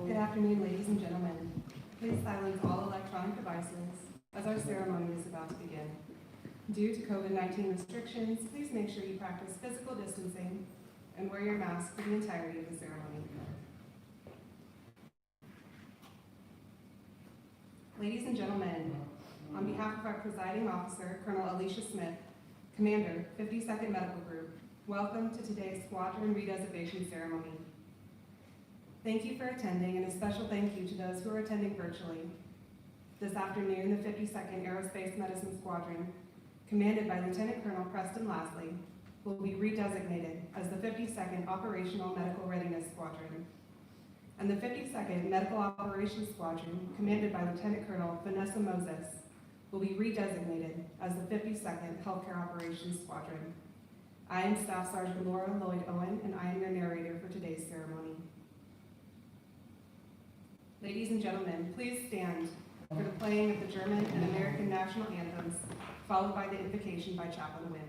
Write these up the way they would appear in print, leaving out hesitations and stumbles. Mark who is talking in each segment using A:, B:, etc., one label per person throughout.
A: Good afternoon, ladies and gentlemen. Please silence all electronic devices as our ceremony is about to begin. Due to COVID-19 restrictions, please make sure you practice physical distancing and wear your mask for the entirety of the ceremony. Ladies and gentlemen, on behalf of our presiding officer, Colonel Alicia Smith, Commander, 52nd Medical Group, welcome to today's Squadron Re-designation Ceremony. Thank you for attending, and a special thank you to those who are attending virtually. This afternoon, the 52nd Aerospace Medicine Squadron, commanded by Lieutenant Colonel Preston Lasley, will be redesignated as the 52nd Operational Medical Readiness Squadron, and the 52nd Medical Operations Squadron, commanded by Lieutenant Colonel Vanessa Moses, will be redesignated as the 52nd Healthcare Operations Squadron. I am Staff Sergeant Laura Lloyd Owen, and I am your narrator for today's ceremony. Ladies and gentlemen, please stand for the playing of the German and American national anthems, followed by the invocation by Chaplain Wynn.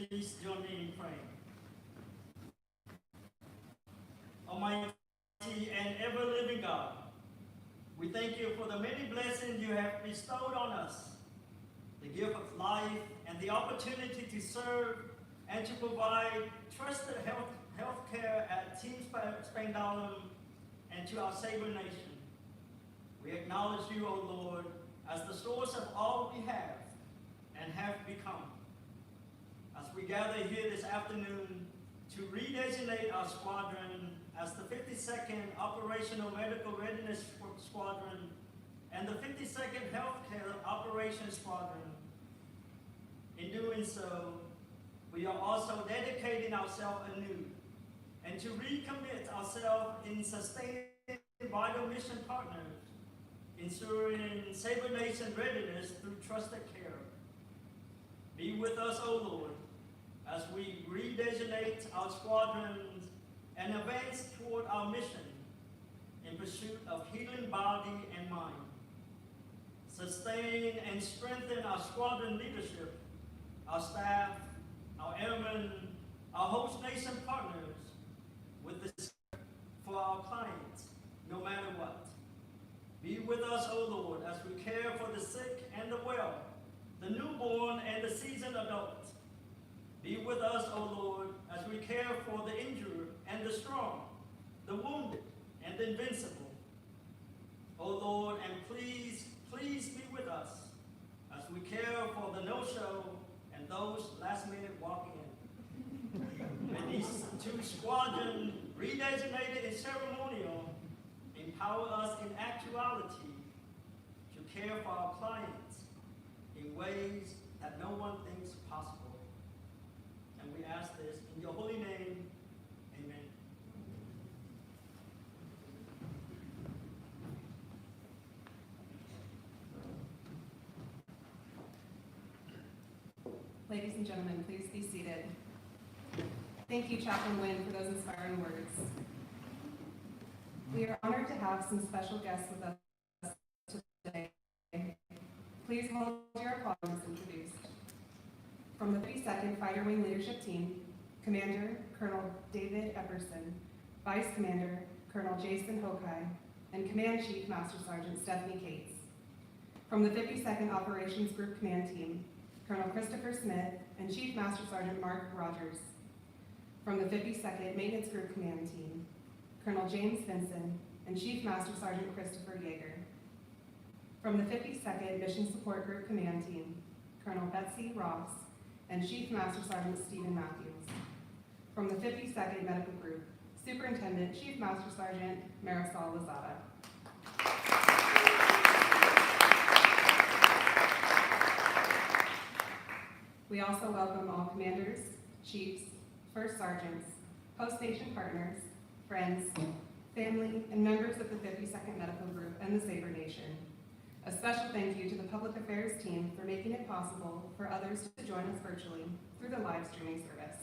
B: Please join me in praying. Almighty and ever-living God, we thank you for the many blessings you have bestowed on us, the gift of life and the opportunity to serve and to provide trusted health care at Team Spangdahlem and to our Saber Nation. We acknowledge you, O Lord, as the source of all we have and have become. As we gather here this afternoon to redesignate our squadron as the 52nd Operational Medical Readiness Squadron and the 52nd Healthcare Operations Squadron, in doing so, we are also dedicating ourselves anew and to recommit ourselves in sustaining vital mission partners, ensuring Saber Nation readiness through trusted care. Be with us, O Lord, as we redesignate our squadrons and advance toward our mission in pursuit of healing body and mind. Sustain and strengthen our squadron leadership, our staff, our airmen, our host nation partners with the support for our clients, no matter what. Be with us, O Lord, as we care for the sick and the well, the newborn and the seasoned adult. Be with us, O Lord, as we care for the injured and the strong, the wounded and the invincible. O Lord, and please be with us as we care for the no-show and those last-minute walk-in. And these two squadrons, redesignated and ceremonial, empower us in actuality to care for our clients in ways that no one thinks possible. And we ask this in your holy name, amen.
A: Ladies and gentlemen, please be seated. Thank you, Chaplain Wynn, for those inspiring words. We are honored to have some special guests with us today. Please hold your applause as introduced. From the 52nd Fighter Wing Leadership Team, Commander Colonel David Epperson, Vice Commander Colonel Jason Hokai, and Command Chief Master Sergeant Stephanie Cates. From the 52nd Operations Group Command Team, Colonel Christopher Smith and Chief Master Sergeant Mark Rogers. From the 52nd Maintenance Group Command Team, Colonel James Vinson and Chief Master Sergeant Christopher Yeager. From the 52nd Mission Support Group Command Team, Colonel Betsy Ross and Chief Master Sergeant Stephen Matthews. From the 52nd Medical Group, Superintendent Chief Master Sergeant Marisol Lozada. We also welcome all commanders, chiefs, first sergeants, post station partners, friends, family, and members of the 52nd Medical Group and the Sabre Nation. A special thank you to the Public Affairs team for making it possible for others to join us virtually through the live streaming service.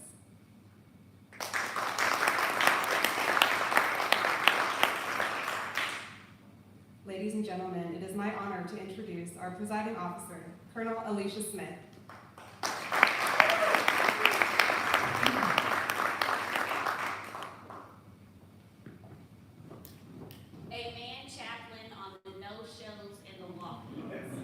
A: Ladies and gentlemen, it is my honor to introduce our presiding officer, Colonel Alicia Smith.
C: Amen, Chaplain, on the no-shows and the walk-ins.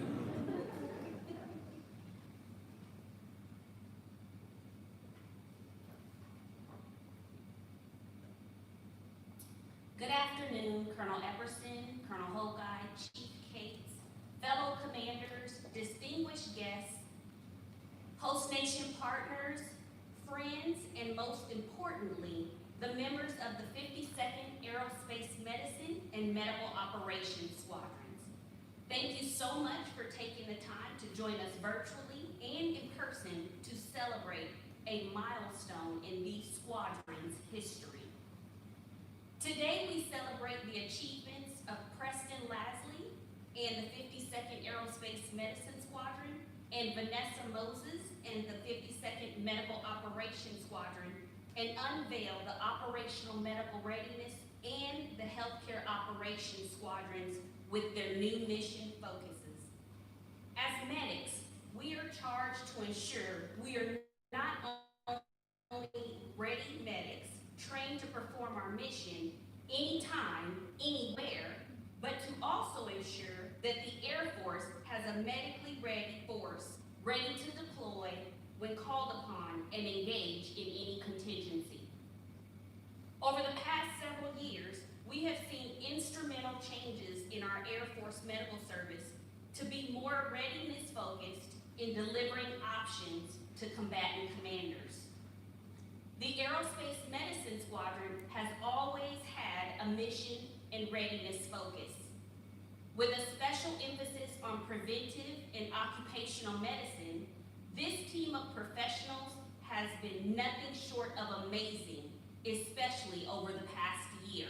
C: Good afternoon, Colonel Epperson, Colonel Hokai, Chief Cates, fellow commanders, distinguished guests, host nation partners, friends, and most importantly, the members of the 52nd Aerospace Medicine and Medical Operations Squadrons. Thank you so much for taking the time to join us virtually and in person to celebrate a milestone in these squadrons' history. Today we celebrate the achievements of Preston Lasley and the 52nd Aerospace Medicine Squadron and Vanessa Moses and the 52nd Medical Operations Squadron, and unveil the operational medical readiness and the healthcare operations squadrons with their new mission focuses. As medics, we are charged to ensure we are not only ready medics trained to perform our mission anytime, anywhere, but to also ensure that the Air Force has a medically ready force ready to deploy when called upon and engage in any contingency. Over the past several years, we have seen instrumental changes in our Air Force Medical Service to be more readiness-focused in delivering options to combatant commanders. The Aerospace Medicine Squadron has always had a mission and readiness focus, with a special emphasis on preventive and occupational medicine. This team of professionals has been nothing short of amazing, especially over the past year.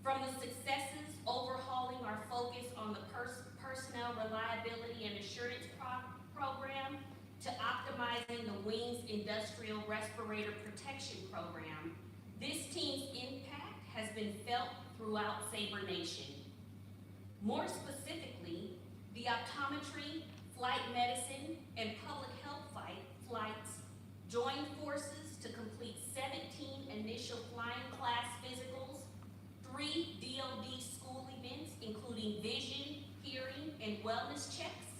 C: From the successes overhauling our focus on the personnel reliability and assurance program to optimizing the Wings Industrial Respirator Protection Program, this team's impact has been felt throughout Sabre Nation. More specifically, the optometry, flight medicine, and public health flights joined forces to and wellness checks.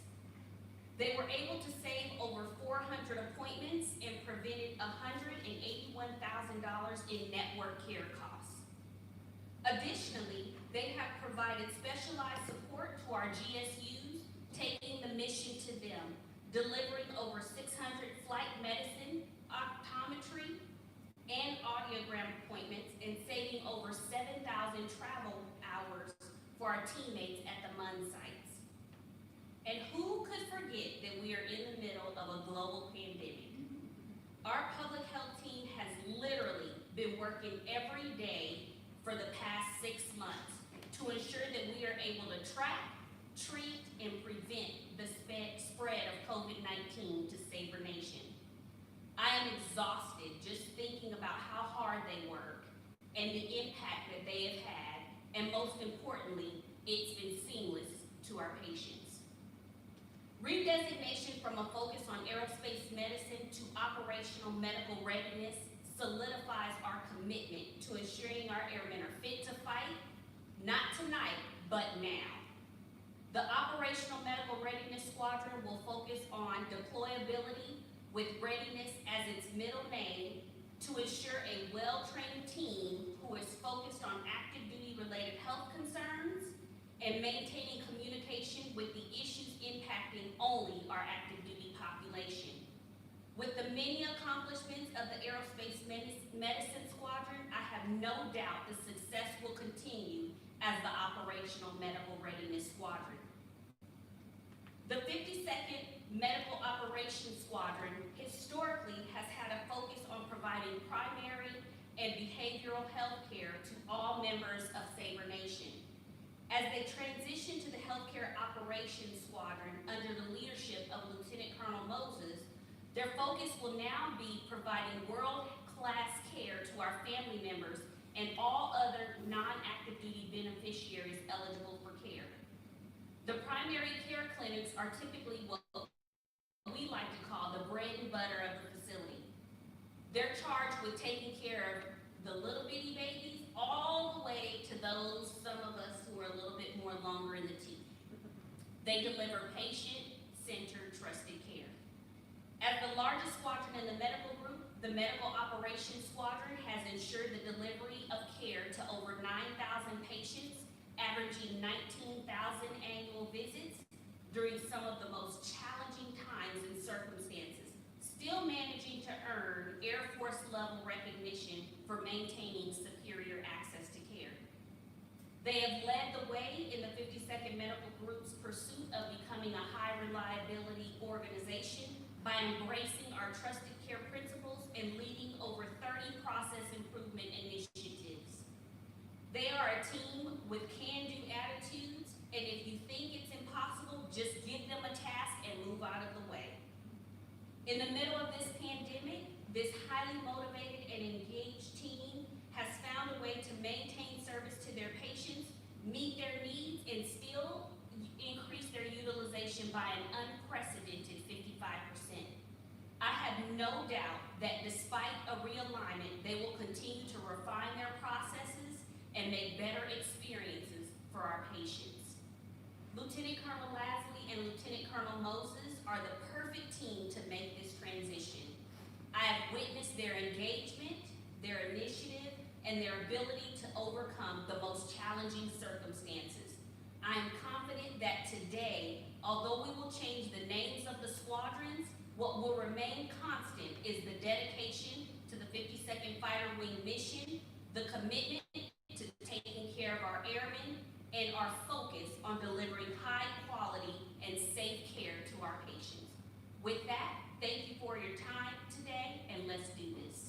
C: They were able to save over 400 appointments and prevented $181,000 in network care costs. Additionally, they have provided specialized support to our GSUs, taking the mission to them, delivering over 600 flight medicine, optometry, and audiogram appointments, and saving over 7,000 travel hours for our teammates at the MUN sites. And who could forget that we are in the middle of a global pandemic? Our public health team has literally been working every day for the past 6 months to ensure that we are able to track, treat, and prevent the spread of COVID-19 to save our nation. I am exhausted just thinking about how hard they work and the impact that they have had, and most importantly, it's been seamless to our patients. Redesignation from a focus on aerospace medicine to operational medical readiness solidifies our commitment to ensuring our airmen are fit to fight, not tonight, but now. The Operational Medical Readiness Squadron will focus on deployability with readiness as its middle name to ensure a well-trained team who is focused on active duty related health concerns and maintaining communication with the issues impacting only our active duty population. With the many accomplishments of the Aerospace Medicine Squadron, I have no doubt the success will continue as the Operational Medical Readiness Squadron. The 52nd Medical Operations Squadron historically has had a focus on providing primary and behavioral health care to all members of Sabre Nation. As they transition to the Healthcare Operations Squadron under the leadership of Lieutenant Colonel Moses, their focus will now be providing world-class care to our family members and all other non-active duty beneficiaries eligible for care. The primary care clinics are typically what we like to call the bread and butter of the facility. They're charged with taking care of the little bitty babies all the way to those, some of us who are a little bit more longer in the teeth. They deliver patient-centered, trusted care. As the largest squadron in the medical group, the Medical Operations Squadron has ensured the delivery of care to over 9,000 patients, averaging 19,000 annual visits during some of the most challenging times and circumstances, still managing to earn Air Force level recognition for maintaining superior access to care. They have led the way in the 52nd Medical Group's pursuit of becoming a high reliability organization by embracing our trusted care principles and leading over 30 process improvement initiatives. They are a team with can-do attitudes, and if you think it's impossible, just give them a task and move out of the way. In the middle of this pandemic, this highly motivated and engaged team has found a way to maintain service to their patients, meet their needs, and still increase their utilization by an unprecedented 55%. I have no doubt that despite a realignment, they will continue to refine their processes and make better experiences for our patients. Lieutenant Colonel Lasley and Lieutenant Colonel Moses are the perfect team to make this transition. I have witnessed their engagement, their initiative, and their ability to overcome the most challenging circumstances. I am confident that today, although we will change the names of the squadrons, what will remain constant is the dedication to the 52nd Fighter Wing mission, the commitment to taking care of our airmen, and our focus on delivering high quality and safe care to our patients. With that, thank you for your time today, and let's do this.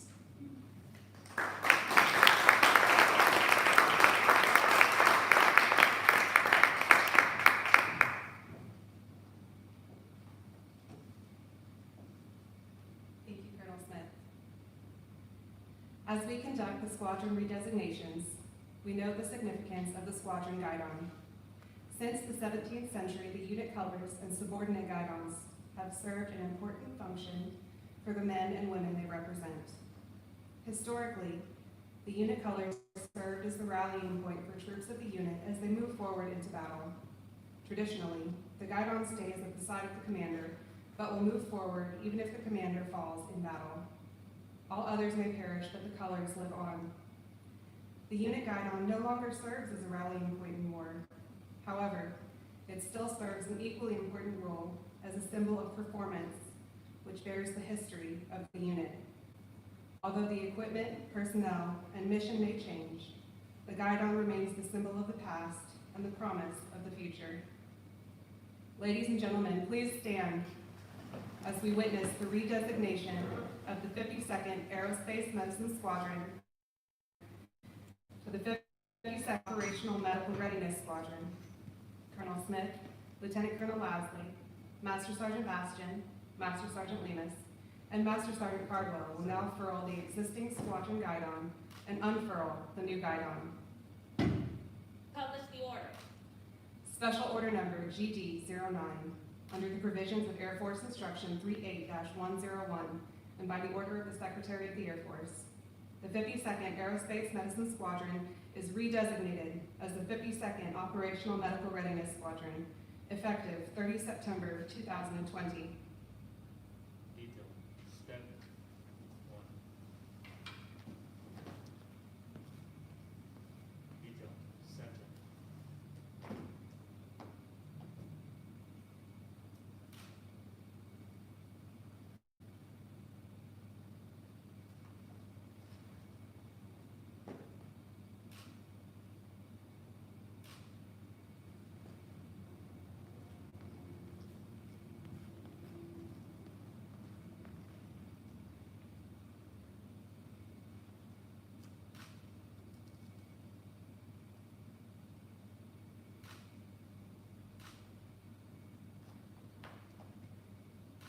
A: As we conduct the squadron redesignations, we know the significance of the squadron Guidon. Since the 17th century, the unit colors and subordinate Guidons have served an important function for the men and women they represent. Historically, the unit colors served as the rallying point for troops of the unit as they move forward into battle. Traditionally, The Guidon stays at the side of the commander, but will move forward even if the commander falls in battle. All others may perish, but the colors live on. The unit Guidon no longer serves as a rallying point in war. However, it still serves an equally important role as a symbol of performance, which bears the history of the unit. Although the equipment, personnel, and mission may change, the Guidon remains the symbol of the past and the promise of the future. Ladies and gentlemen, please stand as we witness the redesignation of the 52nd Aerospace Medicine Squadron to the 52nd Operational Medical Readiness Squadron. Colonel Smith, Lieutenant Colonel Lasley, Master Sergeant Bastian, Master Sergeant Lemus, and Master Sergeant Cardwell will now furl the existing squadron guidon and unfurl the new guidon.
C: Publish the order.
A: Special Order Number GD-09, under the provisions of Air Force Instruction 38-101, and by the order of the Secretary of the Air Force, the 52nd Aerospace Medicine Squadron is redesignated as the 52nd Operational Medical Readiness Squadron, effective 30 September 2020.
D: Detail. Step 1. Detail. Center.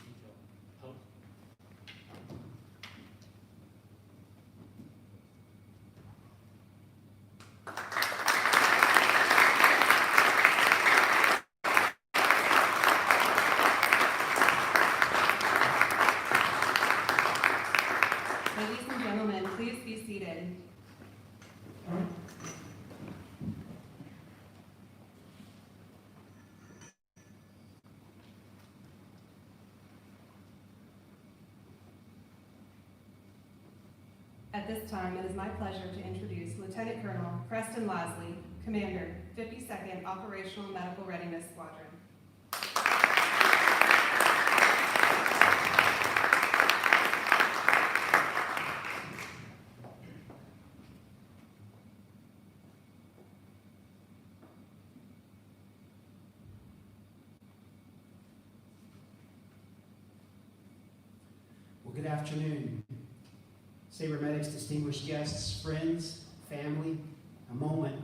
D: Detail. Help.
A: Ladies and gentlemen, please be seated. At this time, it is my pleasure to introduce Lieutenant Colonel Preston Lasley, Commander, 52nd Operational Medical Readiness Squadron.
E: Well, good afternoon. Sabre Medics, distinguished guests, friends, family, a moment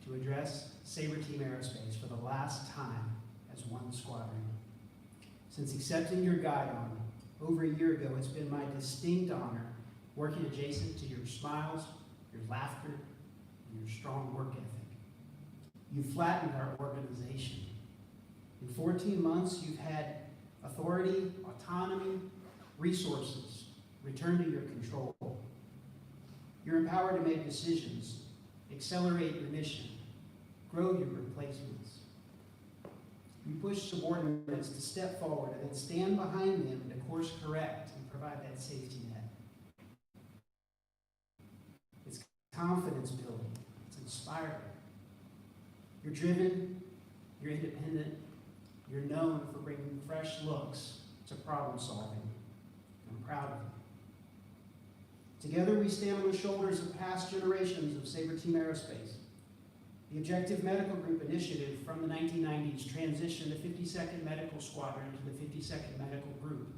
E: to address Sabre Team Aerospace for the last time as one squadron. Since accepting your guidon over a year ago, it's been my distinct honor working adjacent to your smiles, your laughter, and your strong work ethic. You've flattened our organization. In 14 months, you've had authority, autonomy, resources return to your control. You're empowered to make decisions, accelerate your mission, grow your replacements. You push subordinates to step forward and then stand behind them to course correct and provide that safety net. It's confidence building. It's inspiring. You're driven, you're independent, you're known for bringing fresh looks to problem solving. I'm proud of you. Together we stand on the shoulders of past generations of Sabre Team Aerospace. The Objective Medical Group initiative from the 1990s transitioned the 52nd Medical Squadron to the 52nd Medical Group.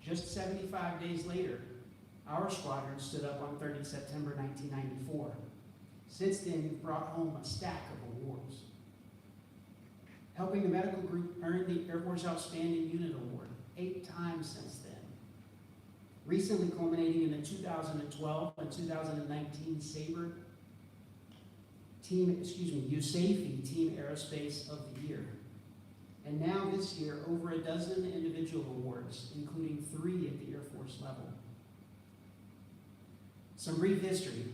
E: Just 75 days later, our squadron stood up on 30 September 1994. Since then, you've brought home a stack of awards. Helping the medical group earn the Air Force Outstanding Unit Award 8 times since then. Recently culminating in the 2012 and 2019 Sabre USAFE Team Aerospace of the Year. And now this year, over a dozen individual awards, including 3 at the Air Force level. Some brief history.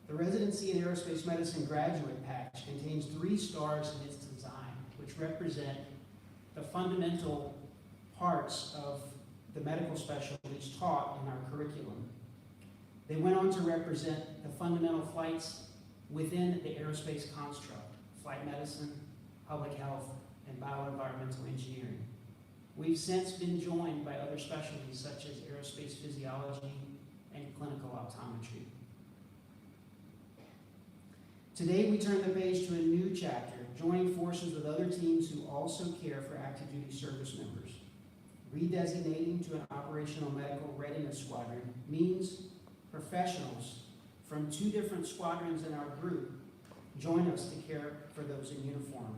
E: The Residency in Aerospace Medicine graduate patch contains 3 stars in its design, which which represent the fundamental parts of the medical specialties taught in our curriculum. They went on to represent the fundamental flights within the aerospace construct: flight medicine, public health, and bioenvironmental engineering. We've since been joined by other specialties such as aerospace physiology and clinical optometry. Today we turn the page to a new chapter, joining forces with other teams who also care for active duty service members. Redesignating to an operational medical readiness squadron means professionals from 2 different squadrons in our group join us to care for those in uniform.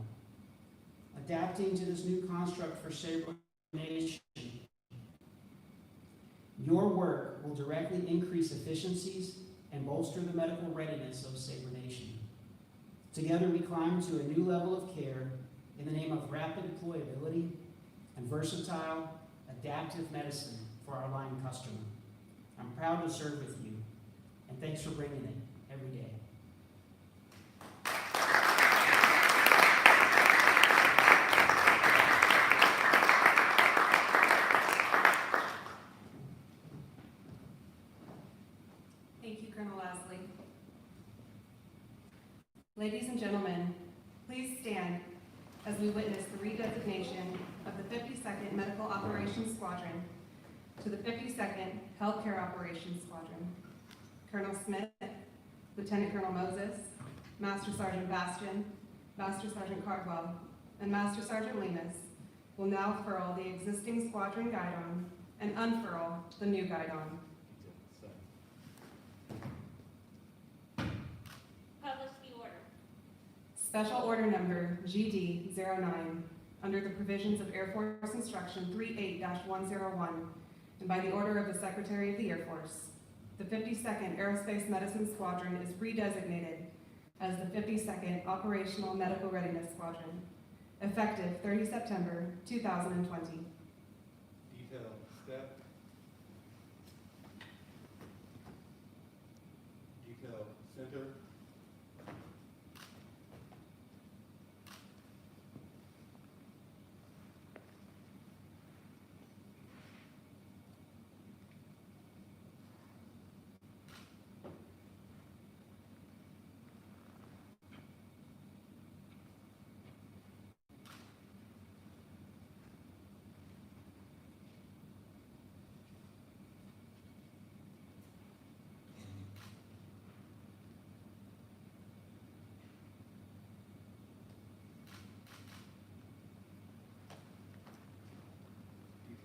E: Adapting to this new construct for subordination, your work will directly increase efficiencies and bolster the medical readiness of Sabre Nation. Together we climb to a new level of care in the name of rapid deployability and versatile, adaptive medicine for our line customer. I'm proud to serve with you, and thanks for bringing it every day.
A: Thank you, Colonel Lasley. Ladies and gentlemen, please stand as we witness the redesignation of the 52nd Medical Operations Squadron to the 52nd Healthcare Operations Squadron. Colonel Smith, Lieutenant Colonel Moses, Master Sergeant Bastian, Master Sergeant Cardwell, and Master Sergeant Lemus will now furl the existing squadron guidon and unfurl the new guidon.
C: Publish the order.
A: Special Order Number GD-09, under the provisions of Air Force Instruction 38-101, and by the order of the Secretary of the Air Force, the 52nd Aerospace Medicine Squadron is redesignated as the 52nd Operational Medical Readiness Squadron, effective 30 September 2020.
F: Detail, step. Detail, center.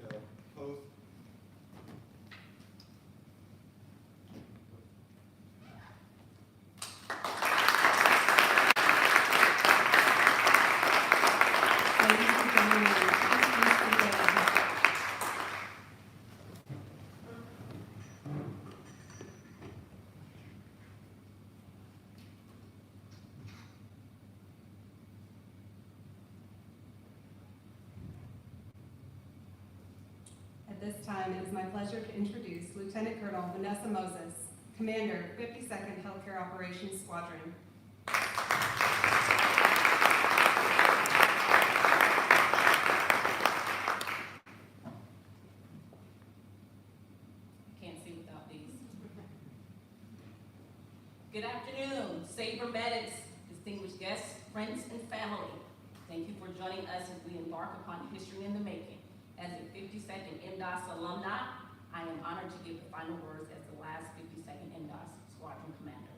F: Detail, post.
A: Ladies and gentlemen, please stand. At this time, it is my pleasure to introduce Lieutenant Colonel Vanessa Moses, Commander, 52nd Healthcare Operations Squadron.
G: Can't see without these. Good afternoon, Sabre medics, distinguished guests, friends, and family. Thank you for joining us as we embark upon history in the making. As a 52nd MDOS alumni, I am honored to give the final words as the last 52nd MDOS Squadron Commander.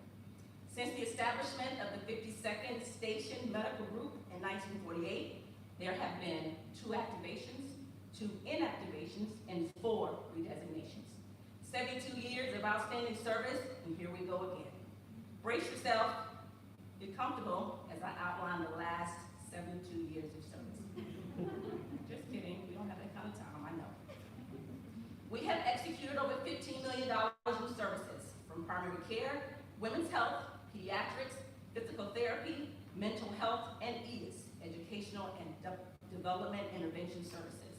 G: Since the establishment of the 52nd Station Medical Group in 1948, there have been 2 activations, 2 inactivations, and 4 redesignations. 72 years of outstanding service, and here we go again. Brace yourself, get comfortable as I outline the last 72 years of service. Just kidding, we don't have that kind of time, I know. We have executed over $15 million in services, from primary care, women's health, pediatrics, physical therapy, mental health, and EDIS, educational and development intervention services.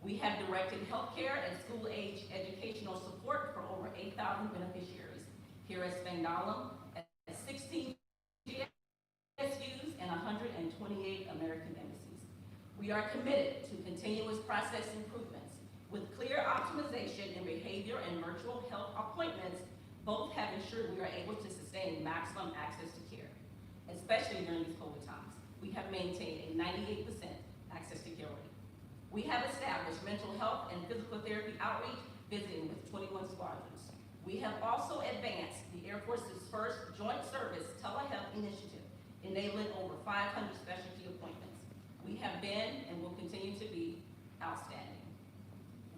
G: We have directed healthcare and school-age educational support for over 8,000 beneficiaries here at Spangdahlem, at 16 GSUs and 128 American embassies. We are committed to continuous process improvements. With clear optimization in behavior and virtual health appointments, both have ensured we are able to sustain maximum access to care, especially during these COVID times. We have maintained a 98% access to care rate. We have established mental health and physical therapy outreach, visiting with 21 squadrons. We have also advanced the Air Force's first joint service telehealth initiative, enabling over 500 specialty appointments. We have been and will continue to be outstanding.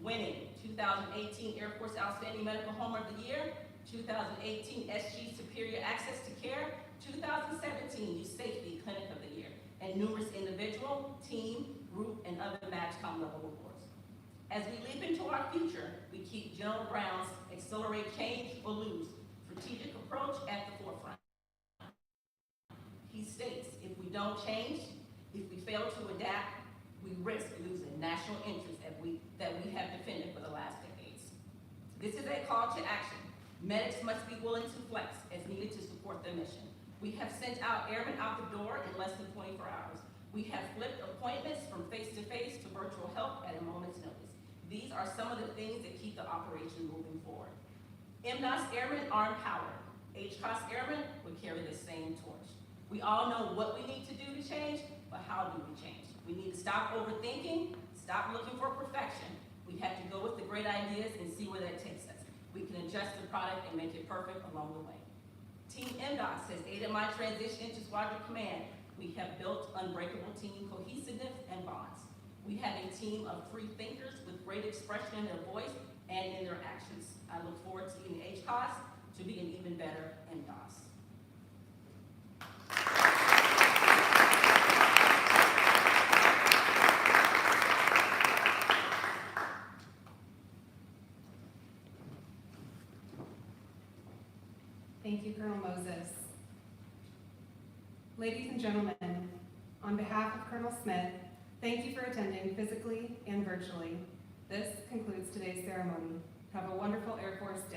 G: Winning 2018 Air Force Outstanding Medical Home of the Year, 2018 SG Superior Access to Care, 2017 Youth Safety Clinic of the Year, and numerous individual, team, group, and other MAGCOM level awards. As we leap into our future, we keep General Brown's accelerate change or lose strategic approach at the forefront. He states, if we don't change, if we fail to adapt, we risk losing national interest that we have defended for the last decades. This is a call to action. Medics must be willing to flex as needed to support their mission. We have sent out airmen out the door in less than 24 hours. We have flipped appointments from face-to-face to virtual help at a moment's notice. These are some of the things that keep the operation moving forward. MDOS airmen are empowered. HCOS airmen will carry the same torch. We all know what we need to do to change, but how do we change? We need to stop overthinking, stop looking for perfection. We have to go with the great ideas and see where that takes us. We can adjust the product and make it perfect along the way. Team MDOS has aided my transition into Squadron Command. We have built unbreakable team cohesiveness and bonds. We have a team of free thinkers with great expression in their voice and in their actions. I look forward to leading HCOS to be an even better MDOS.
A: Thank you, Colonel Moses. Ladies and gentlemen, on behalf of Colonel Smith, thank you for attending physically and virtually. This concludes today's ceremony. Have a wonderful Air Force Day.